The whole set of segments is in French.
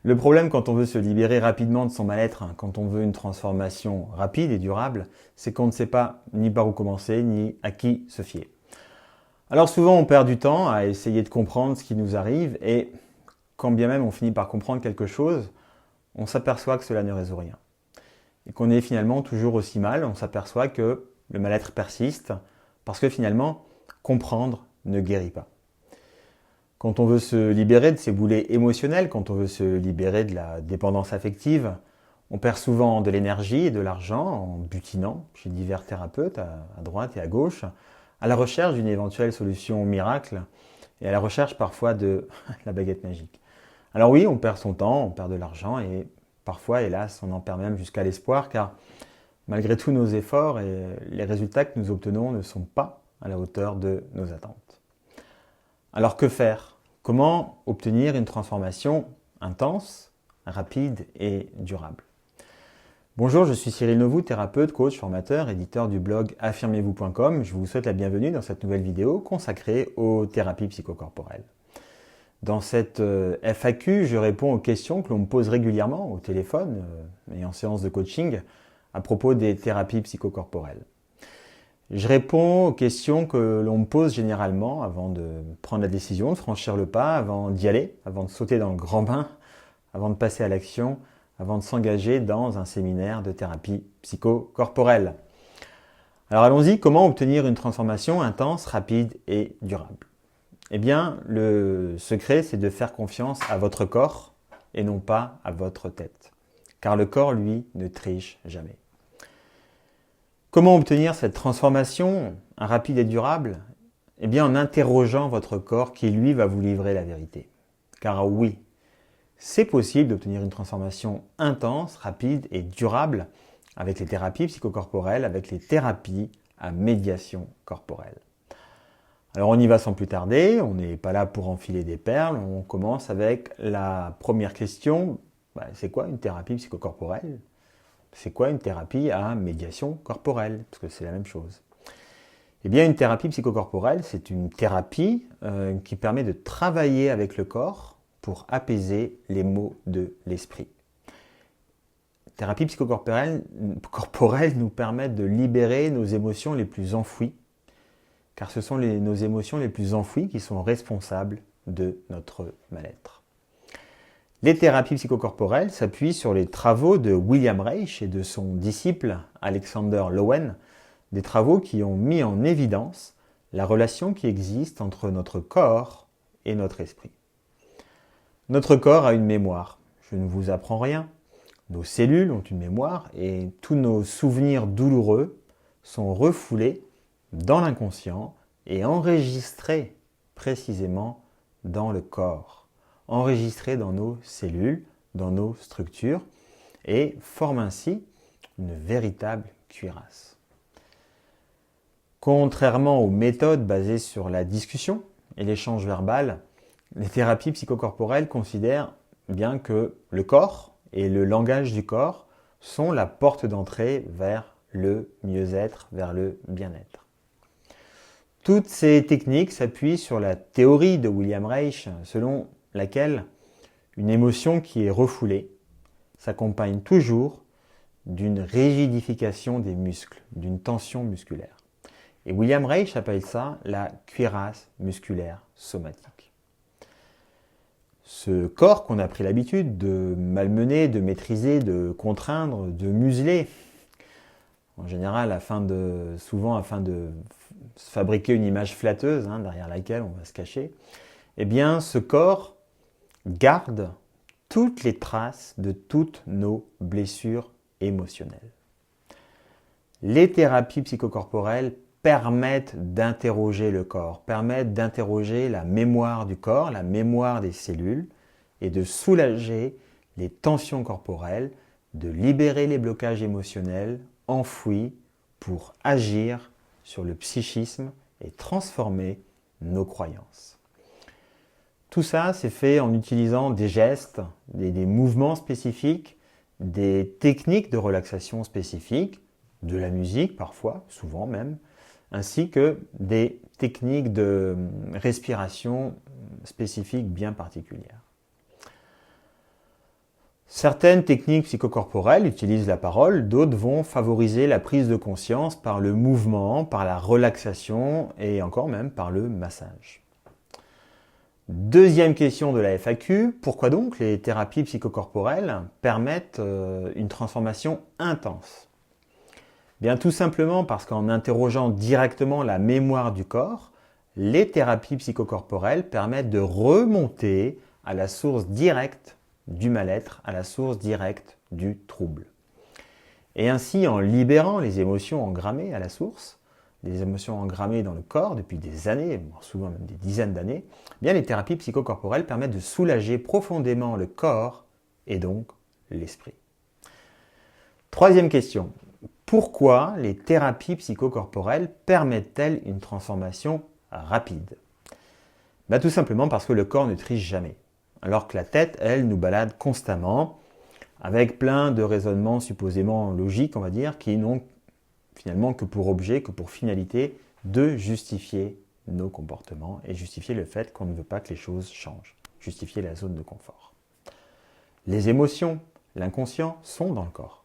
Le problème quand on veut se libérer rapidement de son mal-être, quand on veut une transformation rapide et durable, c'est qu'on ne sait pas ni par où commencer, ni à qui se fier. Alors souvent on perd du temps à essayer de comprendre ce qui nous arrive et quand bien même on finit par comprendre quelque chose, on s'aperçoit que cela ne résout rien. Et qu'on est finalement toujours aussi mal, on s'aperçoit que le mal-être persiste parce que finalement, comprendre ne guérit pas. Quand on veut se libérer de ses boulets émotionnels, quand on veut se libérer de la dépendance affective, on perd souvent de l'énergie et de l'argent en butinant chez divers thérapeutes à droite et à gauche, à la recherche d'une éventuelle solution miracle et à la recherche parfois de la baguette magique. Alors oui, on perd son temps, on perd de l'argent et parfois, hélas, on en perd même jusqu'à l'espoir car malgré tous nos efforts, les résultats que nous obtenons ne sont pas à la hauteur de nos attentes. Alors que faire? Comment obtenir une transformation intense, rapide et durable? Bonjour, je suis Cyril Novou, thérapeute, coach, formateur, éditeur du blog affirmez-vous.com. Je vous souhaite la bienvenue dans cette nouvelle vidéo consacrée aux thérapies psychocorporelles. Dans cette FAQ, je réponds aux questions que l'on me pose régulièrement au téléphone et en séance de coaching à propos des thérapies psychocorporelles. Je réponds aux questions que l'on me pose généralement avant de prendre la décision, de franchir le pas, avant d'y aller, avant de sauter dans le grand bain, avant de passer à l'action, avant de s'engager dans un séminaire de thérapie psychocorporelle. Alors allons-y, comment obtenir une transformation intense, rapide et durable? Eh bien, le secret, c'est de faire confiance à votre corps et non pas à votre tête. Car le corps, lui, ne triche jamais. Comment obtenir cette transformation rapide et durable? Eh bien, en interrogeant votre corps qui, lui, va vous livrer la vérité. Car oui, c'est possible d'obtenir une transformation intense, rapide et durable avec les thérapies psychocorporelles, avec les thérapies à médiation corporelle. Alors on y va sans plus tarder, on n'est pas là pour enfiler des perles, on commence avec la première question. C'est quoi une thérapie psychocorporelle? C'est quoi une thérapie à médiation corporelle? Parce que c'est la même chose. Eh bien, une thérapie psychocorporelle, c'est une thérapie qui permet de travailler avec le corps pour apaiser les maux de l'esprit. Thérapie psychocorporelle nous permet de libérer nos émotions les plus enfouies, car ce sont nos émotions les plus enfouies qui sont responsables de notre mal-être. Les thérapies psychocorporelles s'appuient sur les travaux de William Reich et de son disciple Alexander Lowen, des travaux qui ont mis en évidence la relation qui existe entre notre corps et notre esprit. Notre corps a une mémoire, je ne vous apprends rien. Nos cellules ont une mémoire et tous nos souvenirs douloureux sont refoulés dans l'inconscient et enregistrés précisément dans le corps. Enregistrés dans nos cellules, dans nos structures, et forment ainsi une véritable cuirasse. Contrairement aux méthodes basées sur la discussion et l'échange verbal, les thérapies psychocorporelles considèrent bien que le corps et le langage du corps sont la porte d'entrée vers le mieux-être, vers le bien-être. Toutes ces techniques s'appuient sur la théorie de William Reich, selon laquelle une émotion qui est refoulée s'accompagne toujours d'une rigidification des muscles, d'une tension musculaire. Et William Reich appelle ça la cuirasse musculaire somatique. Ce corps qu'on a pris l'habitude de malmener, de maîtriser, de contraindre, de museler, en général souvent afin de fabriquer une image flatteuse derrière laquelle on va se cacher, eh bien ce corps garde toutes les traces de toutes nos blessures émotionnelles. Les thérapies psychocorporelles permettent d'interroger le corps, permettent d'interroger la mémoire du corps, la mémoire des cellules et de soulager les tensions corporelles, de libérer les blocages émotionnels enfouis pour agir sur le psychisme et transformer nos croyances. Tout ça, c'est fait en utilisant des gestes, des mouvements spécifiques, des techniques de relaxation spécifiques, de la musique parfois, souvent même, ainsi que des techniques de respiration spécifiques bien particulières. Certaines techniques psychocorporelles utilisent la parole, d'autres vont favoriser la prise de conscience par le mouvement, par la relaxation et encore même par le massage. Deuxième question de la FAQ, pourquoi donc les thérapies psychocorporelles permettent une transformation intense? Bien tout simplement parce qu'en interrogeant directement la mémoire du corps, les thérapies psychocorporelles permettent de remonter à la source directe du mal-être, à la source directe du trouble. Et ainsi, en libérant les émotions engrammées à la source, les émotions engrammées dans le corps depuis des années, souvent même des dizaines d'années, bien les thérapies psychocorporelles permettent de soulager profondément le corps et donc l'esprit. Troisième question, pourquoi les thérapies psychocorporelles permettent-elles une transformation rapide? Tout simplement parce que le corps ne triche jamais. Alors que la tête, elle, nous balade constamment avec plein de raisonnements supposément logiques, on va dire, qui n'ont finalement que pour objet, que pour finalité de justifier nos comportements et justifier le fait qu'on ne veut pas que les choses changent, justifier la zone de confort. Les émotions, l'inconscient sont dans le corps.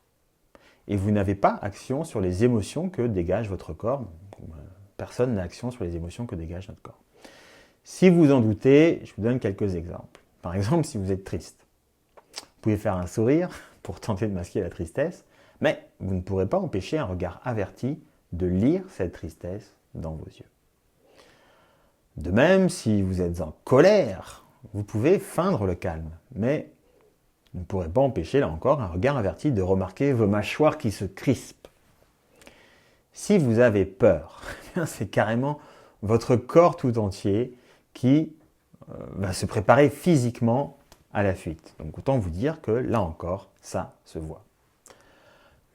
Et vous n'avez pas action sur les émotions que dégage votre corps. Personne n'a action sur les émotions que dégage notre corps. Si vous en doutez, je vous donne quelques exemples. Par exemple, si vous êtes triste, vous pouvez faire un sourire pour tenter de masquer la tristesse, mais vous ne pourrez pas empêcher un regard averti de lire cette tristesse dans vos yeux. De même, si vous êtes en colère, vous pouvez feindre le calme, mais vous ne pourrez pas empêcher, là encore, un regard averti de remarquer vos mâchoires qui se crispent. Si vous avez peur, c'est carrément votre corps tout entier qui va se préparer physiquement à la fuite. Donc autant vous dire que là encore, ça se voit.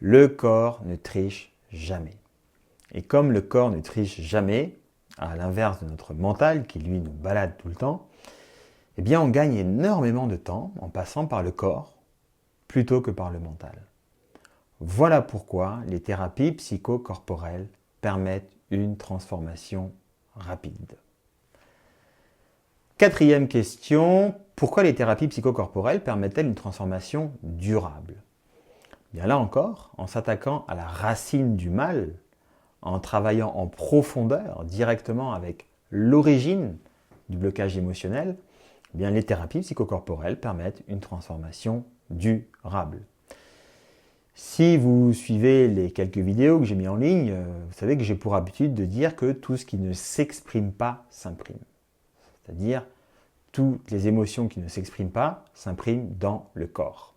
Le corps ne triche jamais. Et comme le corps ne triche jamais, à l'inverse de notre mental qui lui nous balade tout le temps, eh bien on gagne énormément de temps en passant par le corps plutôt que par le mental. Voilà pourquoi les thérapies psychocorporelles permettent une transformation rapide. Quatrième question, pourquoi les thérapies psychocorporelles permettent-elles une transformation durable? Bien là encore, en s'attaquant à la racine du mal, en travaillant en profondeur directement avec l'origine du blocage émotionnel, eh bien les thérapies psychocorporelles permettent une transformation durable. Si vous suivez les quelques vidéos que j'ai mis en ligne, vous savez que j'ai pour habitude de dire que tout ce qui ne s'exprime pas s'imprime. C'est-à-dire, toutes les émotions qui ne s'expriment pas s'impriment dans le corps.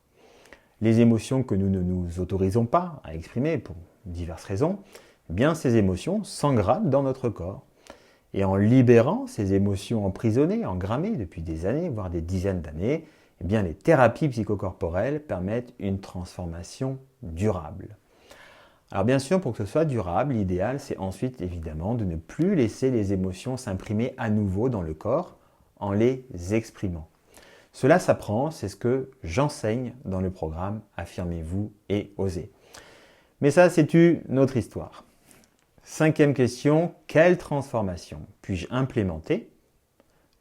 Les émotions que nous ne nous autorisons pas à exprimer pour diverses raisons, eh bien ces émotions s'engramment dans notre corps. Et en libérant ces émotions emprisonnées, engrammées depuis des années, voire des dizaines d'années, eh bien les thérapies psychocorporelles permettent une transformation durable. Alors bien sûr, pour que ce soit durable, l'idéal c'est ensuite évidemment de ne plus laisser les émotions s'imprimer à nouveau dans le corps en les exprimant. Cela s'apprend, c'est ce que j'enseigne dans le programme Affirmez-vous et osez. Mais ça, c'est une autre histoire. Cinquième question, quelle transformation puis-je implémenter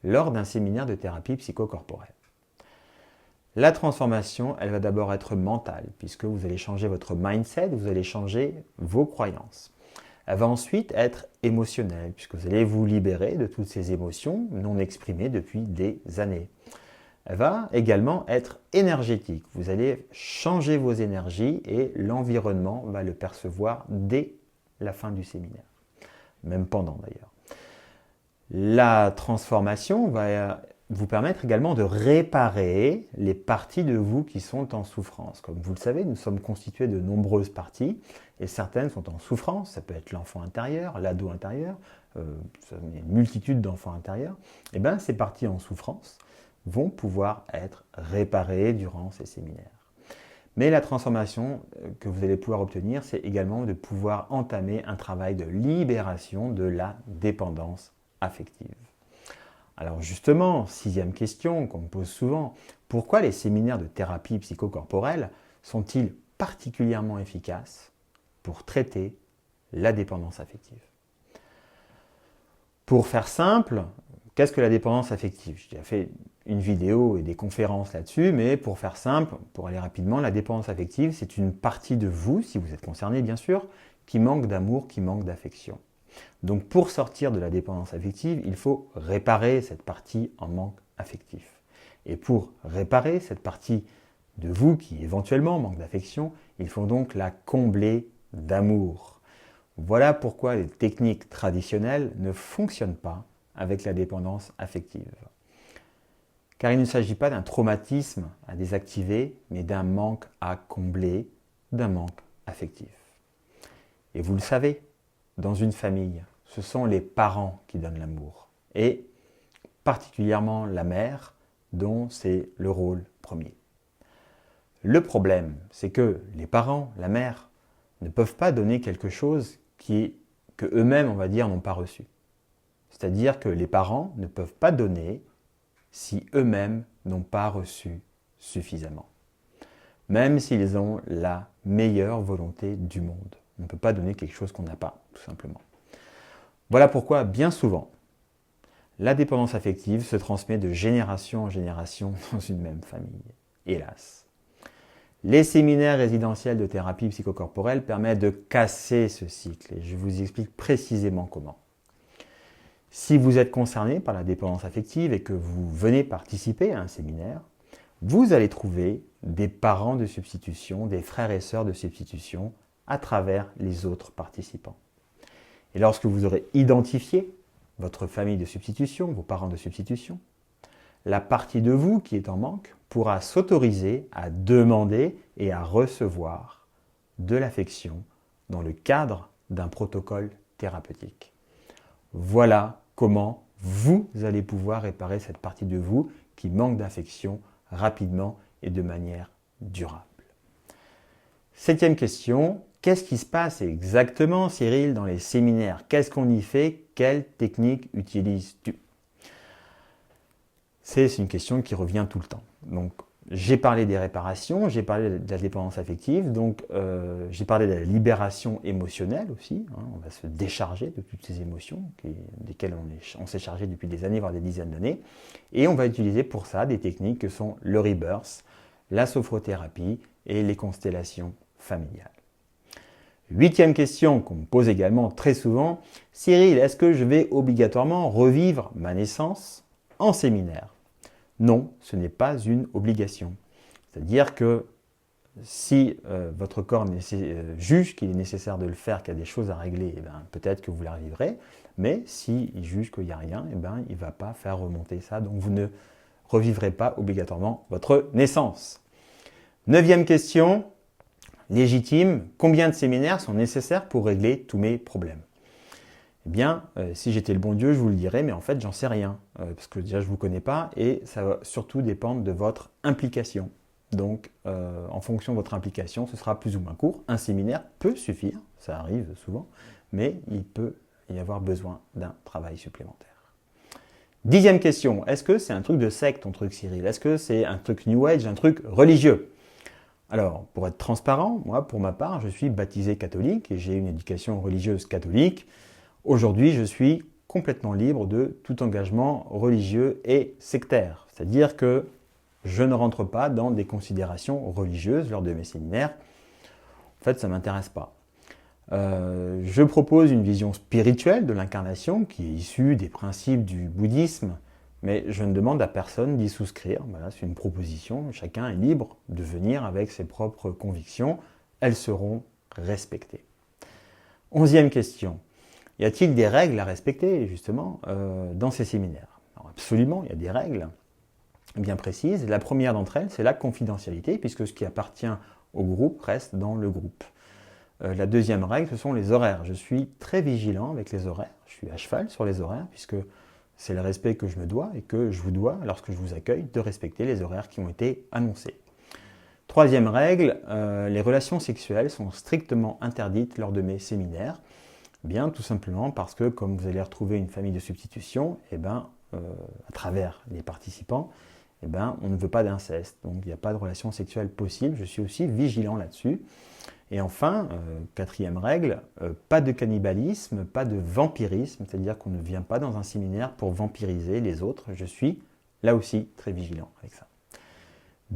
lors d'un séminaire de thérapie psychocorporelle? La transformation, elle va d'abord être mentale, puisque vous allez changer votre mindset, vous allez changer vos croyances. Elle va ensuite être émotionnelle, puisque vous allez vous libérer de toutes ces émotions non exprimées depuis des années. Elle va également être énergétique. Vous allez changer vos énergies et l'environnement va le percevoir dès la fin du séminaire, même pendant d'ailleurs. La transformation va vous permettre également de réparer les parties de vous qui sont en souffrance. Comme vous le savez, nous sommes constitués de nombreuses parties et certaines sont en souffrance. Ça peut être l'enfant intérieur, l'ado intérieur, une multitude d'enfants intérieurs. Et bien, ces parties en souffrance vont pouvoir être réparées durant ces séminaires. Mais la transformation que vous allez pouvoir obtenir, c'est également de pouvoir entamer un travail de libération de la dépendance affective. Alors justement, sixième question qu'on me pose souvent, pourquoi les séminaires de thérapie psychocorporelle sont-ils particulièrement efficaces pour traiter la dépendance affective? Pour faire simple, qu'est-ce que la dépendance affective? J'ai déjà fait une vidéo et des conférences là-dessus, mais pour faire simple, pour aller rapidement, la dépendance affective, c'est une partie de vous, si vous êtes concerné bien sûr, qui manque d'amour, qui manque d'affection. Donc pour sortir de la dépendance affective, il faut réparer cette partie en manque affectif. Et pour réparer cette partie de vous qui éventuellement manque d'affection, il faut donc la combler d'amour. Voilà pourquoi les techniques traditionnelles ne fonctionnent pas avec la dépendance affective. Car il ne s'agit pas d'un traumatisme à désactiver, mais d'un manque à combler, d'un manque affectif. Et vous le savez, dans une famille, ce sont les parents qui donnent l'amour, et particulièrement la mère, dont c'est le rôle premier. Le problème, c'est que les parents, la mère, ne peuvent pas donner quelque chose que eux-mêmes, on va dire, n'ont pas reçu. C'est-à-dire que les parents ne peuvent pas donner si eux-mêmes n'ont pas reçu suffisamment. Même s'ils ont la meilleure volonté du monde. On ne peut pas donner quelque chose qu'on n'a pas, tout simplement. Voilà pourquoi, bien souvent, la dépendance affective se transmet de génération en génération dans une même famille. Hélas. Les séminaires résidentiels de thérapie psychocorporelle permettent de casser ce cycle et je vous explique précisément comment. Si vous êtes concerné par la dépendance affective et que vous venez participer à un séminaire, vous allez trouver des parents de substitution, des frères et sœurs de substitution à travers les autres participants. Et lorsque vous aurez identifié votre famille de substitution, vos parents de substitution, la partie de vous qui est en manque pourra s'autoriser à demander et à recevoir de l'affection dans le cadre d'un protocole thérapeutique. Voilà comment vous allez pouvoir réparer cette partie de vous qui manque d'affection rapidement et de manière durable. 7e question, qu'est-ce qui se passe exactement, Cyril, dans les séminaires? Qu'est-ce qu'on y fait? Quelle technique utilises-tu? C'est une question qui revient tout le temps. Donc, j'ai parlé des réparations, j'ai parlé de la dépendance affective, donc j'ai parlé de la libération émotionnelle aussi. On va se décharger de toutes ces émotions desquelles on s'est chargé depuis des années, voire des dizaines d'années. Et on va utiliser pour ça des techniques que sont le rebirth, la sophrothérapie et les constellations familiales. 8e question qu'on me pose également très souvent, Cyril, est-ce que je vais obligatoirement revivre ma naissance en séminaire? Non, ce n'est pas une obligation. C'est-à-dire que si votre corps juge qu'il est nécessaire de le faire, qu'il y a des choses à régler, peut-être que vous la revivrez, mais s'il juge qu'il n'y a rien, il ne va pas faire remonter ça, donc vous ne revivrez pas obligatoirement votre naissance. 9e question, légitime, combien de séminaires sont nécessaires pour régler tous mes problèmes? Eh bien, si j'étais le bon Dieu, je vous le dirais, mais en fait, j'en sais rien, parce que déjà, je ne vous connais pas, et ça va surtout dépendre de votre implication. Donc, en fonction de votre implication, ce sera plus ou moins court. Un séminaire peut suffire, ça arrive souvent, mais il peut y avoir besoin d'un travail supplémentaire. 10e question, est-ce que c'est un truc de secte, ton truc, Cyril? Est-ce que c'est un truc New Age, un truc religieux? Alors, pour être transparent, moi, pour ma part, je suis baptisé catholique et j'ai une éducation religieuse catholique. Aujourd'hui, je suis complètement libre de tout engagement religieux et sectaire. C'est-à-dire que je ne rentre pas dans des considérations religieuses lors de mes séminaires. En fait, ça ne m'intéresse pas. Je propose une vision spirituelle de l'incarnation qui est issue des principes du bouddhisme, mais je ne demande à personne d'y souscrire. Voilà, c'est une proposition. Chacun est libre de venir avec ses propres convictions. Elles seront respectées. 11e question. Y a-t-il des règles à respecter, justement, dans ces séminaires? Alors, absolument, il y a des règles bien précises. La première d'entre elles, c'est la confidentialité, puisque ce qui appartient au groupe reste dans le groupe. La deuxième règle, ce sont les horaires. Je suis très vigilant avec les horaires. Je suis à cheval sur les horaires, puisque c'est le respect que je me dois et que je vous dois, lorsque je vous accueille, de respecter les horaires qui ont été annoncés. Troisième règle, les relations sexuelles sont strictement interdites lors de mes séminaires. Bien, tout simplement parce que, comme vous allez retrouver une famille de substitution, à travers les participants, eh ben, on ne veut pas d'inceste. Donc il n'y a pas de relation sexuelle possible. Je suis aussi vigilant là-dessus. Et enfin, quatrième règle, pas de cannibalisme, pas de vampirisme, c'est-à-dire qu'on ne vient pas dans un séminaire pour vampiriser les autres. Je suis là aussi très vigilant avec ça.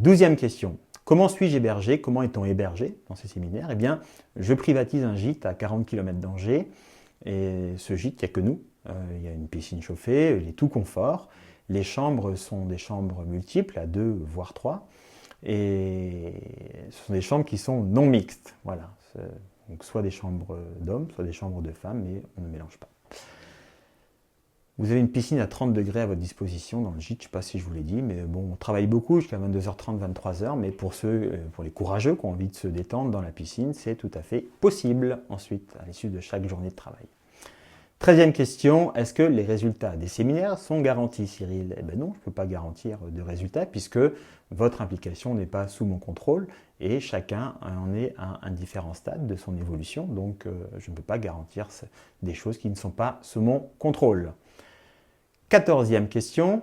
12e question. Comment suis-je hébergé? Comment est-on hébergé dans ces séminaires? Eh bien, je privatise un gîte à 40 km d'Angers. Et ce gîte, il n'y a que nous. Il y a une piscine chauffée, il est tout confort. Les chambres sont des chambres multiples, à 2 voire 3. Et ce sont des chambres qui sont non mixtes. Voilà. Donc soit des chambres d'hommes, soit des chambres de femmes, mais on ne mélange pas. Vous avez une piscine à 30 degrés à votre disposition dans le gîte, je ne sais pas si je vous l'ai dit, mais bon, on travaille beaucoup jusqu'à 22h30, 23h, mais pour les courageux qui ont envie de se détendre dans la piscine, c'est tout à fait possible ensuite, à l'issue de chaque journée de travail. 13e question, est-ce que les résultats des séminaires sont garantis, Cyril? Eh bien non, je ne peux pas garantir de résultats puisque votre implication n'est pas sous mon contrôle et chacun en est à un différent stade de son évolution, donc je ne peux pas garantir des choses qui ne sont pas sous mon contrôle. 14e question,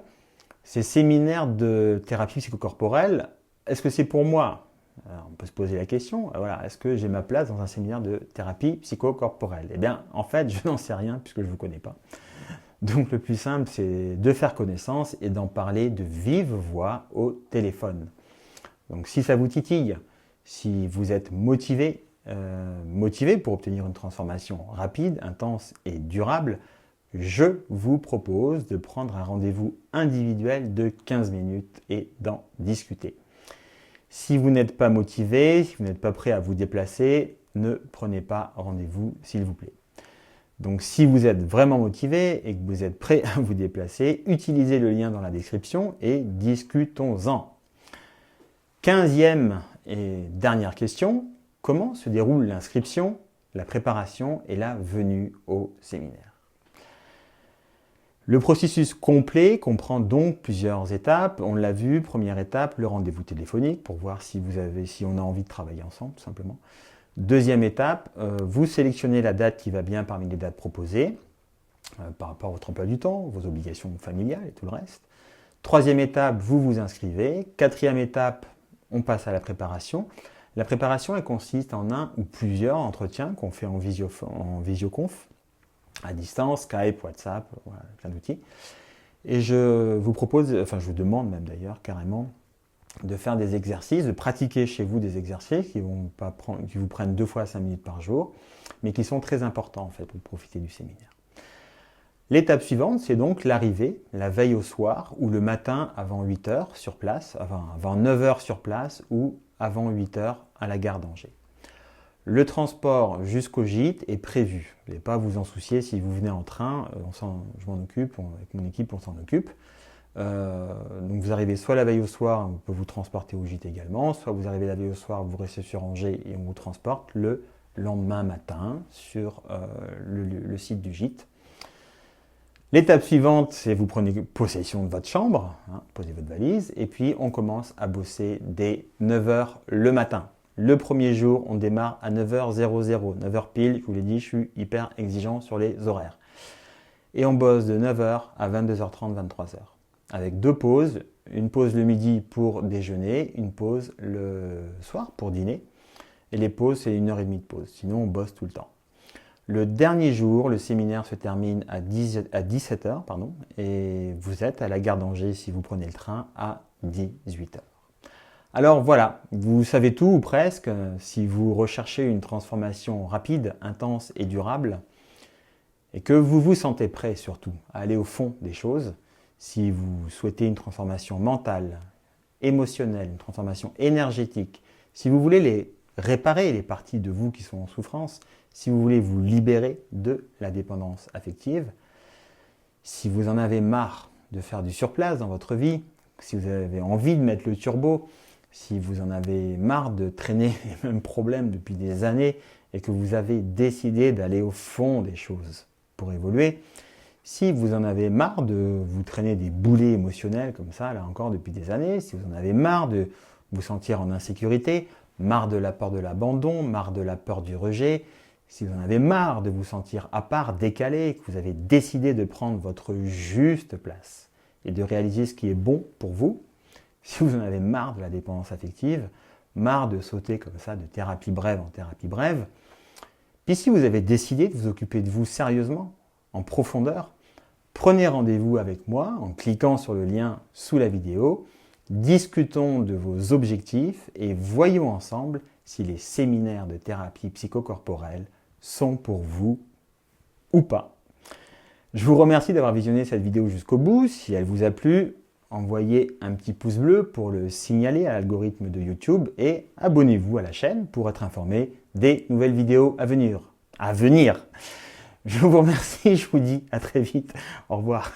ces séminaires de thérapie psychocorporelle, est-ce que c'est pour moi? Alors, on peut se poser la question, voilà, est-ce que j'ai ma place dans un séminaire de thérapie psychocorporelle? Eh bien, en fait, je n'en sais rien puisque je ne vous connais pas. Donc, le plus simple, c'est de faire connaissance et d'en parler de vive voix au téléphone. Donc, si ça vous titille, si vous êtes motivé pour obtenir une transformation rapide, intense et durable, je vous propose de prendre un rendez-vous individuel de 15 minutes et d'en discuter. Si vous n'êtes pas motivé, si vous n'êtes pas prêt à vous déplacer, ne prenez pas rendez-vous, s'il vous plaît. Donc si vous êtes vraiment motivé et que vous êtes prêt à vous déplacer, utilisez le lien dans la description et discutons-en. 15e et dernière question, comment se déroule l'inscription, la préparation et la venue au séminaire? Le processus complet comprend donc plusieurs étapes. On l'a vu, première étape, le rendez-vous téléphonique pour voir si on a envie de travailler ensemble, tout simplement. Deuxième étape, vous sélectionnez la date qui va bien parmi les dates proposées, par rapport à votre emploi du temps, vos obligations familiales et tout le reste. Troisième étape, vous vous inscrivez. Quatrième étape, on passe à la préparation. La préparation, elle consiste en un ou plusieurs entretiens qu'on fait en visioconf, à distance, Skype, WhatsApp, voilà, plein d'outils. Et je vous propose, enfin je vous demande même d'ailleurs carrément, de faire des exercices, de pratiquer chez vous des exercices qui vous prennent 2 fois 5 minutes par jour, mais qui sont très importants en fait pour profiter du séminaire. L'étape suivante, c'est donc l'arrivée, la veille au soir, ou le matin avant 8h sur place, avant 9h sur place, ou avant 8h à la gare d'Angers. Le transport jusqu'au gîte est prévu. Vous n'allez pas vous en soucier si vous venez en train, je m'en occupe, avec mon équipe on s'en occupe. Donc vous arrivez soit la veille au soir, on peut vous transporter au gîte également, soit vous arrivez la veille au soir, vous restez sur Angers et on vous transporte le lendemain matin sur le site du gîte. L'étape suivante, c'est vous prenez possession de votre chambre, posez votre valise, et puis on commence à bosser dès 9h le matin. Le premier jour, on démarre à 9h00, 9h pile, je vous l'ai dit, je suis hyper exigeant sur les horaires. Et on bosse de 9h à 22h30, 23h. Avec 2 pauses, une pause le midi pour déjeuner, une pause le soir pour dîner. Et les pauses, c'est 1h30 de pause, sinon on bosse tout le temps. Le dernier jour, le séminaire se termine à 17h, et vous êtes à la gare d'Angers si vous prenez le train à 18h. Alors voilà, vous savez tout ou presque. Si vous recherchez une transformation rapide, intense et durable, et que vous vous sentez prêt surtout à aller au fond des choses, si vous souhaitez une transformation mentale, émotionnelle, une transformation énergétique, si vous voulez réparer les parties de vous qui sont en souffrance, si vous voulez vous libérer de la dépendance affective, si vous en avez marre de faire du surplace dans votre vie, si vous avez envie de mettre le turbo, si vous en avez marre de traîner les mêmes problèmes depuis des années et que vous avez décidé d'aller au fond des choses pour évoluer, si vous en avez marre de vous traîner des boulets émotionnels comme ça, là encore depuis des années, si vous en avez marre de vous sentir en insécurité, marre de la peur de l'abandon, marre de la peur du rejet, si vous en avez marre de vous sentir à part, décalé, que vous avez décidé de prendre votre juste place et de réaliser ce qui est bon pour vous, si vous en avez marre de la dépendance affective, marre de sauter comme ça de thérapie brève en thérapie brève, puis si vous avez décidé de vous occuper de vous sérieusement, en profondeur, prenez rendez-vous avec moi en cliquant sur le lien sous la vidéo, discutons de vos objectifs et voyons ensemble si les séminaires de thérapie psychocorporelle sont pour vous ou pas. Je vous remercie d'avoir visionné cette vidéo jusqu'au bout. Si elle vous a plu, envoyez un petit pouce bleu pour le signaler à l'algorithme de YouTube et abonnez-vous à la chaîne pour être informé des nouvelles vidéos à venir. Je vous remercie, je vous dis à très vite. Au revoir.